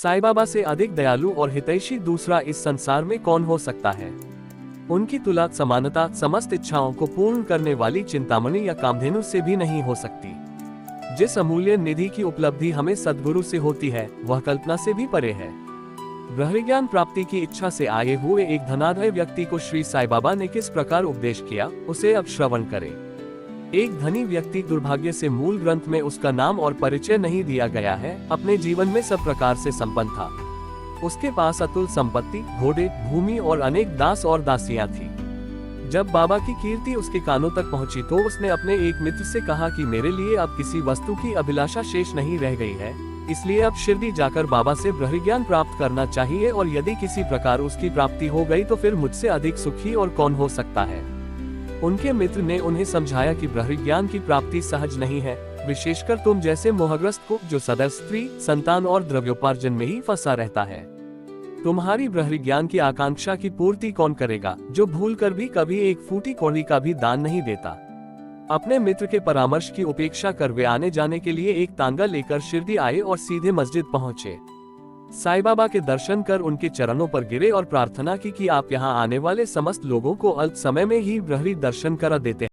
साईं बाबा से अधिक दयालु और हितैषी दूसरा इस संसार में कौन हो सकता है। उनकी तुलना समानता, समस्त इच्छाओं को पूर्ण करने वाली चिंतामणि या कामधेनु से भी नहीं हो सकती। जिस अमूल्य निधि की उपलब्धि हमें सद्गुरु से होती है, वह कल्पना से भी परे है। ब्रह्मज्ञान प्राप्ति की इच्छा से आए हुए एक धनाढ्य व्यक्ति को श्री साईं बाबा ने किस प्रकार उपदेश किया, उसे अब श्रवण करें। एक धनी व्यक्ति, दुर्भाग्य से मूल ग्रंथ में उसका नाम और परिचय नहीं दिया गया है, अपने जीवन में सब प्रकार से संपन्न था। उसके पास अतुल संपत्ति, घोड़े, भूमि और अनेक दास और दासियां थी। जब बाबा की कीर्ति उसके कानों तक पहुंची तो उसने अपने एक मित्र से कहा कि मेरे लिए अब किसी वस्तु की अभिलाषा शेष नहीं रह गई है, इसलिए अब शिरडी जाकर बाबा से ब्रह्मज्ञान प्राप्त करना चाहिए, और यदि किसी प्रकार उसकी प्राप्ति हो गई तो फिर मुझसे अधिक सुखी और कौन हो सकता है। उनके मित्र ने उन्हें समझाया कि ब्रह्मज्ञान की प्राप्ति सहज नहीं है, विशेषकर तुम जैसे मोहग्रस्त को, जो सदैव स्त्री, संतान और द्रव्योपार्जन में ही फंसा रहता है। तुम्हारी ब्रह्मज्ञान की आकांक्षा की पूर्ति कौन करेगा, जो भूलकर भी कभी एक फूटी कौड़ी का भी दान नहीं देता। अपने मित्र के परामर्श की उपेक्षा कर वे आने जाने के लिए एक तांगा लेकर शिरडी आए और सीधे मस्जिद पहुंचे। साईं बाबा के दर्शन कर उनके चरणों पर गिरे और प्रार्थना की कि आप यहाँ आने वाले समस्त लोगों को अल्प समय में ही ब्रह्म दर्शन करा देते हैं।